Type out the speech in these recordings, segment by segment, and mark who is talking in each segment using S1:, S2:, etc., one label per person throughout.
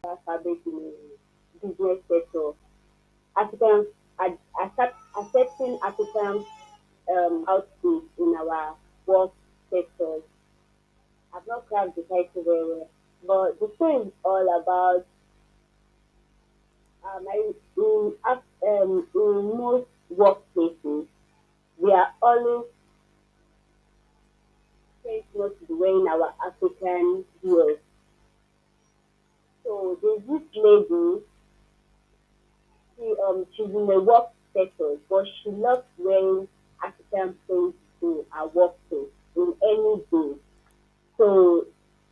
S1: fabric in a business sector. African accepting African outfits in our work sectors. I've not cracked the title very well, but the story is all about in most workplaces we are always trained not to be wearing our African wear. So there's this lady, she's in the work sector, but she loves wearing African clothes to her workplace in any day. So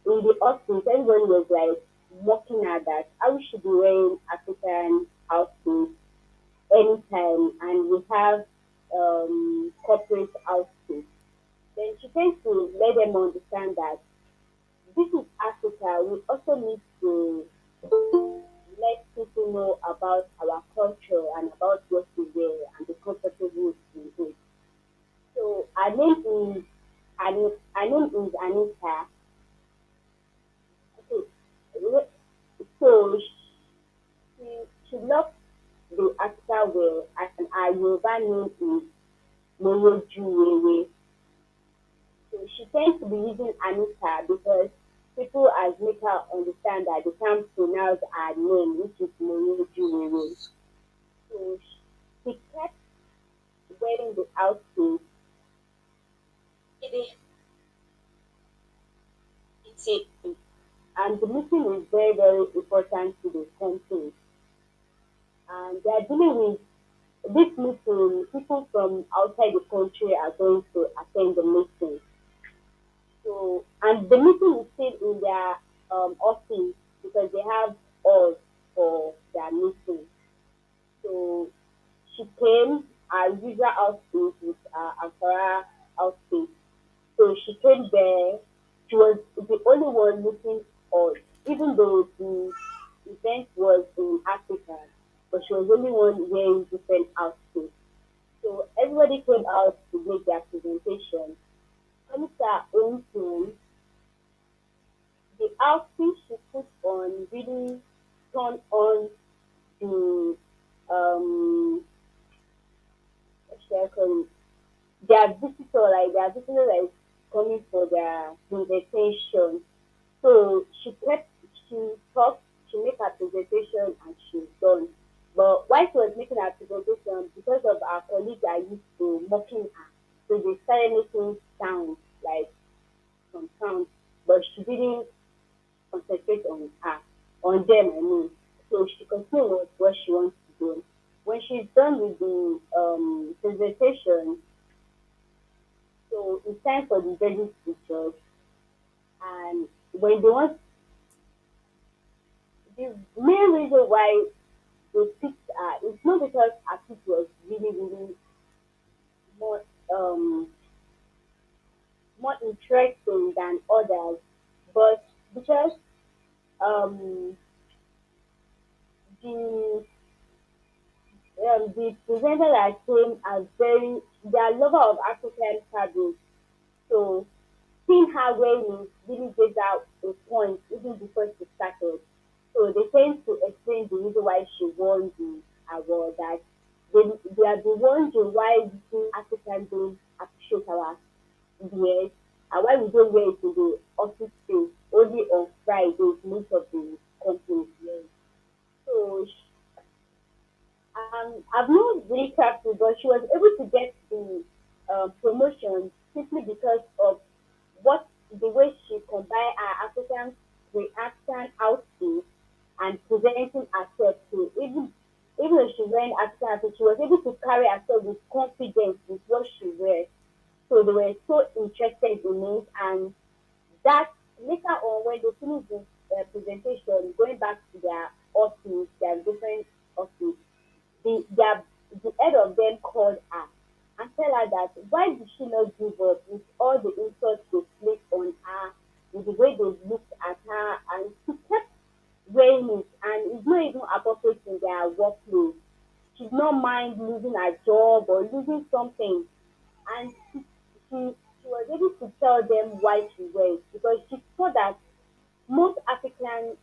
S1: in the office, everybody was like mocking her that how we should be wearing African outfits anytime, and we have corporate outfits. Then she tends to let them understand that this is Africa. We also need to let people know about our culture and about what we wear and the comfortable in it. So her name is Anita. Okay. So she loves the Africa wear, and her Yoruba name is Morojuwewe. So she tends to be using Anita because people has make her understand that they can't pronounce her name, which is Morojuwewe. So she kept wearing the outfit. And the meeting is very, very important to the company. And they are dealing with this meeting, people from outside the country are going to attend the meeting. So, and the meeting is still in their office because they have us for their meeting. So she came, her usual outfit with her Ankara outfit. So she came there. She was the only one looking odd, even though the event was in Africa, but she was the only one wearing different outfits. So everybody came out to make their presentation. Coming to her own turn, the outfit she put on really turned on the what should I call it? Their visitor, like their visitor that is coming for their presentation. So she talked, she made her presentation and she's done. But while she was making her presentation, because of our colleague that used to mocking her, so they started making sounds, like some sounds, but she didn't concentrate on her, on them, I mean. So she continued with what she wants to do. When she's done with the presentation, so it's time for the judges to judge. And when they want, the main reason why they picked her is not because her pick was really, really more um more interesting than others, but because um the the presenter that came as very, they are lover of African fabric. So seeing her wearing it really gave her a point even before she started. So they tend to explain the reason why she won the award, that they are the wondering why we Africans don't appreciate our wears and why we don't wear it to the office space only on Fridays most of the companies wear it. So I've not really tracked it, but she was able to get the promotion simply because of what the way she combined her African reaction outfit and presenting herself to even though she wearing African outfit, she was able to carry herself with confidence with what she wears. So they were so interested in it, and that later on when they finish the presentation, going back to their office, their different office, their the head of them called her and tell her that why did she not give up with all the insults they placed on her, with the way they looked at her, and she kept wearing it, and it's not even appropriate in their workplace. She's not mind losing her job or losing something, and she was able to tell them why she wears because she saw that most African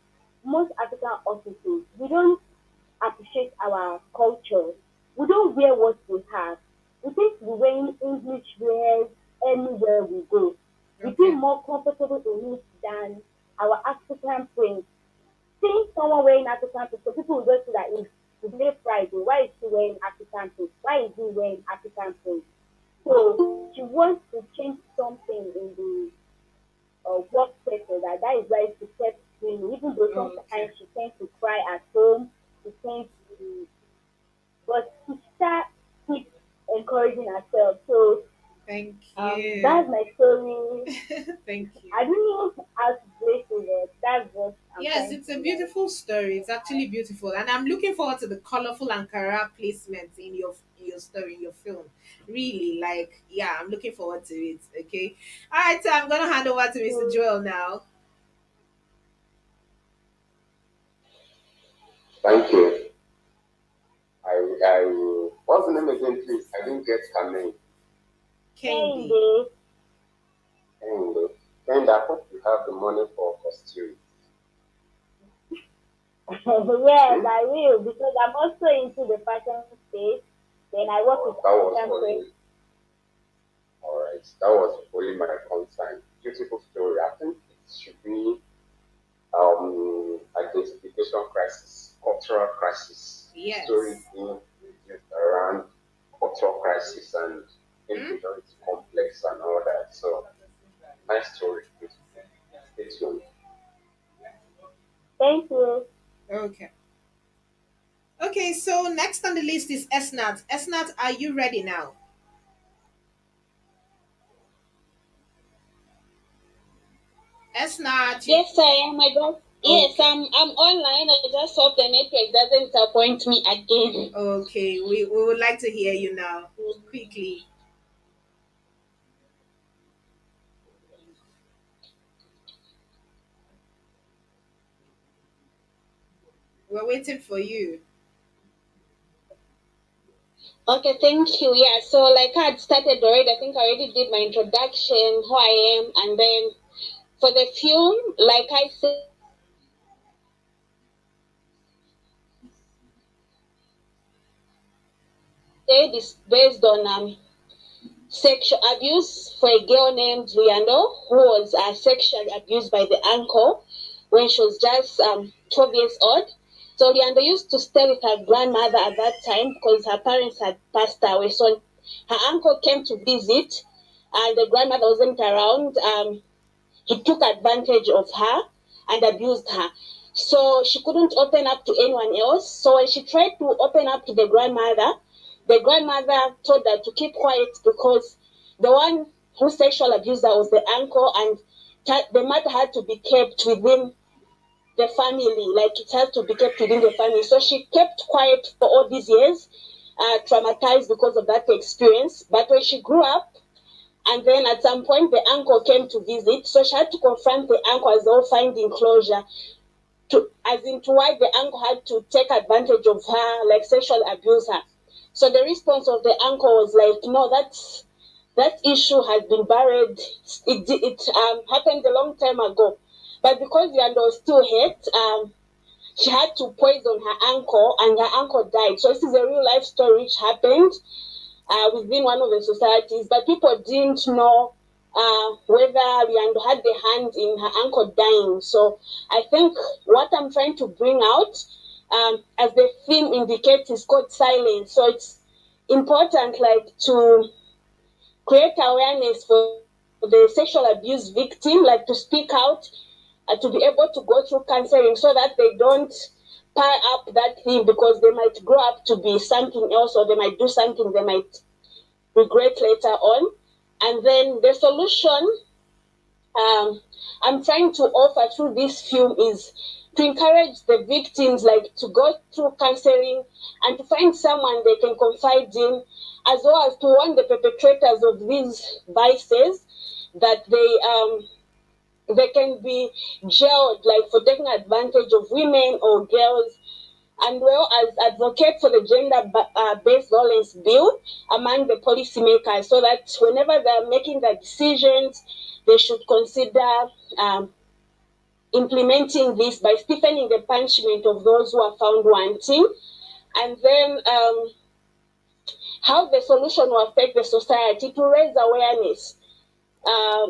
S1: most African offices, we don't appreciate our culture. We don't wear what we have. We think we're wearing English wears anywhere we go. We feel
S2: Okay.
S1: more comfortable in it than our African friends. Seeing someone wearing African print, so people will just say that if today Friday, why is she wearing African print? Why is he wearing African print? So she wants to change something in the work sector. That is why she kept doing, even though
S2: Okay.
S1: sometimes she tends to cry at home, she tends to, but she start keep encouraging herself. So
S2: Thank
S1: that's
S2: you.
S1: my story.
S2: Thank you.
S1: I don't know how to break it, but that's what I'm
S2: Yes,
S1: trying
S2: it's a
S1: to like.
S2: beautiful story. It's actually beautiful, and I'm looking forward to the colorful Ankara placement in your story, in your film. Really, like, yeah, I'm looking forward to it. Okay, all right. So I'm gonna hand over to Mr.
S1: So
S2: Joel now.
S3: Thank you. What's the name again, please? I didn't get her name.
S1: saying
S2: Kendi.
S1: this,
S3: And, and I hope you have the money for costume.
S1: yes,
S3: Hmm?
S1: I will because I'm also into the fashion space. Then I work with
S3: That was
S1: African print.
S3: only, all right. That was only my concern. Beautiful story. I think it should be identification crisis, cultural crisis. The story
S2: Yes.
S3: being reduced around cultural crisis and
S2: Hmm?
S3: inferiority complex and all that. So nice story. Beautiful. Stay tuned.
S1: Thank you.
S2: Okay. Okay. So next on the list is Esnat. Esnat, are you ready now? Esnat.
S4: Yes, I am. I just yes,
S2: Okay.
S4: I'm online. I just hope the network doesn't disappoint me again.
S2: Okay. We would like to hear you now, quickly. We're waiting for you.
S4: Okay, thank you. Yeah, so like I had started already, I think I already did my introduction, who I am, and then for the film, like I said, it's based on sexual abuse for a girl named Liando who was sexually abused by the uncle when she was just 12 years old. So Liando used to stay with her grandmother at that time because her parents had passed away. So her uncle came to visit and the grandmother wasn't around. He took advantage of her and abused her. So she couldn't open up to anyone else. So when she tried to open up to the grandmother told her to keep quiet because the one who sexual abused her was the uncle, and the matter had to be kept within the family, like it had to be kept within the family. So she kept quiet for all these years, traumatized because of that experience. But when she grew up, and then at some point, the uncle came to visit, so she had to confront the uncle as though finding closure, to as into why the uncle had to take advantage of her, like sexual abuse her. So the response of the uncle was like, "No, that issue has been buried. It happened a long time ago." But because the uncle still hate, she had to poison her uncle, and her uncle died. So this is a real life story which happened within one of the societies, but people didn't know whether Riando had the hand in her uncle dying. So I think what I'm trying to bring out, as the film indicates, is called silence. So it's important, like, to create awareness for the sexual abuse victim, like to speak out, to be able to go through counseling so that they don't pile up that thing because they might grow up to be something else or they might do something they might regret later on. And then the solution um, I'm trying to offer through this film is to encourage the victims, like, to go through counseling and to find someone they can confide in, as well as to warn the perpetrators of these vices that they can be jailed, like, for taking advantage of women or girls, and well as advocate for the gender-based violence bill among the policymakers, so that whenever they're making their decisions, they should consider um, implementing this by stiffening the punishment of those who are found wanting, and then how the solution will affect the society to raise awareness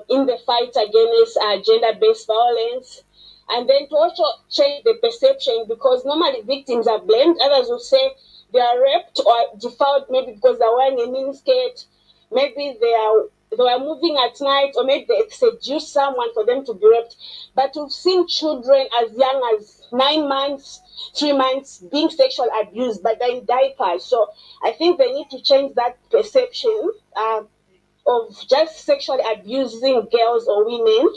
S4: in the fight against gender-based violence, and then to also change the perception, because normally victims are blamed. Others will say they are raped or defiled, maybe because they're wearing a miniskirt, maybe they were moving at night, or maybe they seduced someone for them to be raped. But we've seen children as young as 9 months, 3 months being sexually abused, but they're in diapers. So I think they need to change that perception. Of just sexually abusing girls or women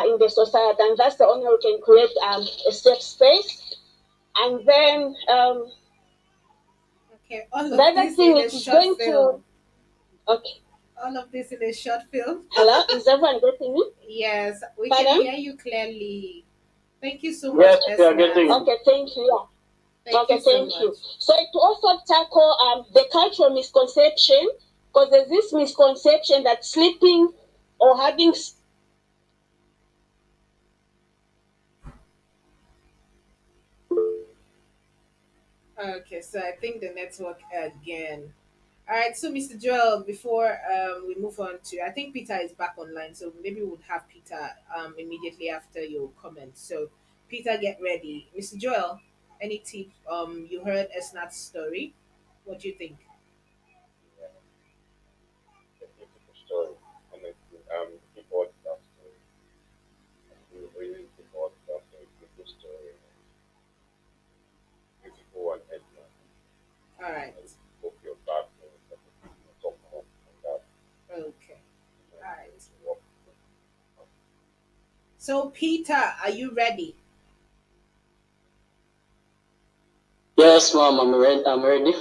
S4: in the society, and that's the only way we can create a safe space. And then
S2: Okay, all
S4: the
S2: of
S4: other
S2: this
S4: thing
S2: in a
S4: it is
S2: short
S4: going to
S2: film.
S4: okay.
S2: All of this in a short film.
S4: Hello, is everyone getting me?
S2: Yes, we can
S4: Pardon?
S2: hear you clearly. Thank you so much,
S5: Yes, we are
S2: Esnat.
S5: getting you.
S4: Okay, thank you. Yeah.
S2: Thank you
S4: Okay,
S2: so
S4: thank
S2: much.
S4: you. So it also tackle the cultural misconception, because there's this misconception that sleeping or having
S2: Okay, so I think the network again. All right, so Mr. Joel, before we move on to, I think Peter is back online, so maybe we'll have Peter immediately after your comment. So, Peter, get ready. Mr. Joel, any tip? You heard Esnat's story. What do you think?
S3: Yeah, a beautiful story. Honestly, devoted that story. I'm really devoted that story. Beautiful story. Beautiful one, Edna.
S2: All right.
S3: And hope you're back. We'll talk more on that.
S2: Okay. All
S3: And
S2: right.
S3: work.
S2: So, Peter, are you ready?
S5: Yes, mom, I'm ready. I'm ready.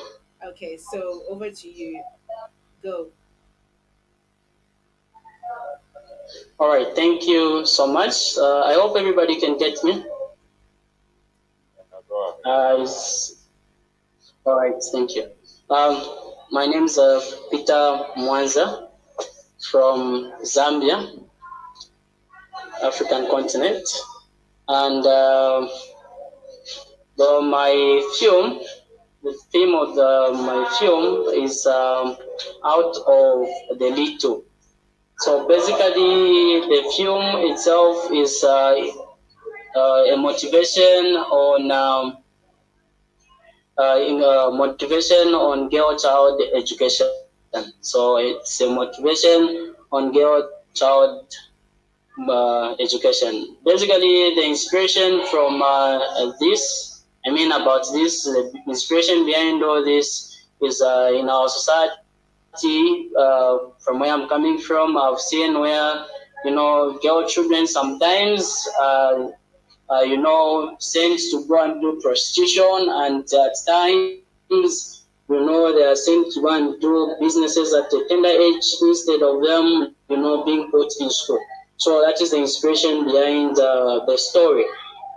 S2: Okay, so over to you. Go.
S5: All right, thank you so much. I hope everybody can get me.
S3: Now go ahead.
S5: All right, thank you. My name's Peter Mwanza from Zambia, African continent, and my film, the theme of my film is out of the little. So basically, the film itself is a motivation on motivation on girl child education. So it's a motivation on girl child education. Basically, the inspiration from this, I mean about this, the inspiration behind all this is in our society. From where I'm coming from, I've seen where girl children sometimes sent to go and do prostitution, and at times, they are sent to go and do businesses at a tender age instead of them, being put in school. So that is the inspiration behind the story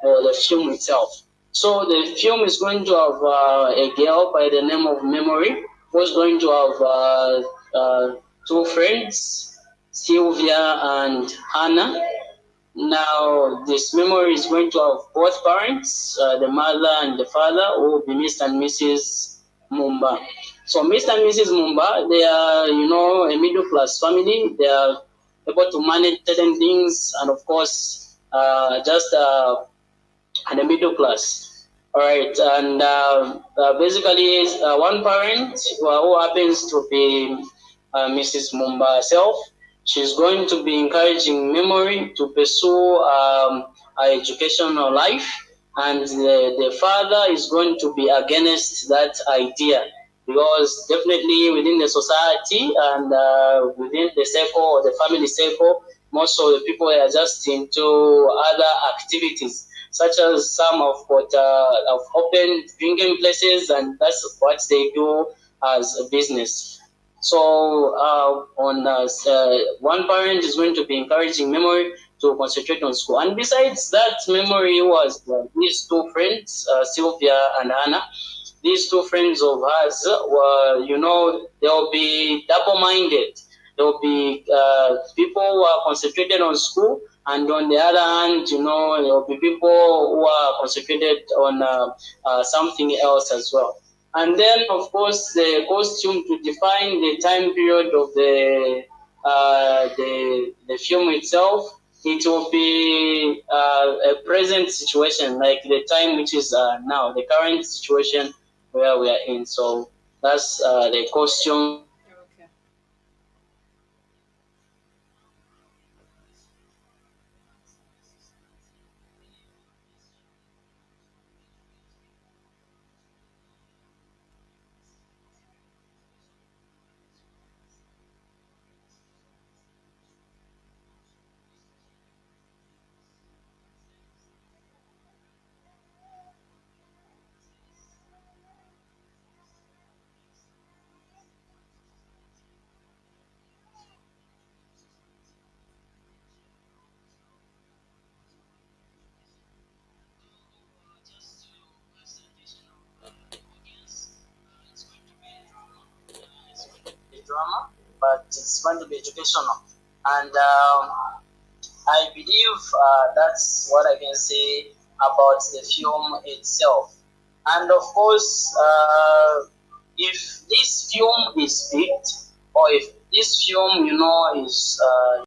S5: or the film itself. So the film is going to have a girl by the name of Memory, who's going to have two friends, Sylvia and Hannah. Now, this memory is going to have both parents, the mother and the father, who will be Mr. and Mrs. Mumba. So, Mr. and Mrs. Mumba, they are, a middle class family. They are able to manage certain things, and of course, just and the middle class. All right, and basically, one parent who happens to be Mrs. Mumba herself, she's going to be encouraging Memory to pursue her educational life, and the father is going to be against that idea, because definitely within the society and within the circle or the family circle, most of the people are just into other activities, such as some have opened drinking places, and that's what they do as a business. So on one parent is going to be encouraging Memory to concentrate on school, and besides that, Memory was these two friends, Sylvia and Anna. These two friends of hers were, they'll be double-minded. There'll be people who are concentrated on school, and on the other hand, there will be people who are concentrated on something else as well. And then, of course, the costume to define the time period of the film itself. It will be a present situation, like the time which is now, the current situation where we are in. So that's the costume.
S2: Okay.
S5: The drama, but it's going to be educational. And I believe that's what I can say about the film itself. And of course, if this film is picked, or if this film, is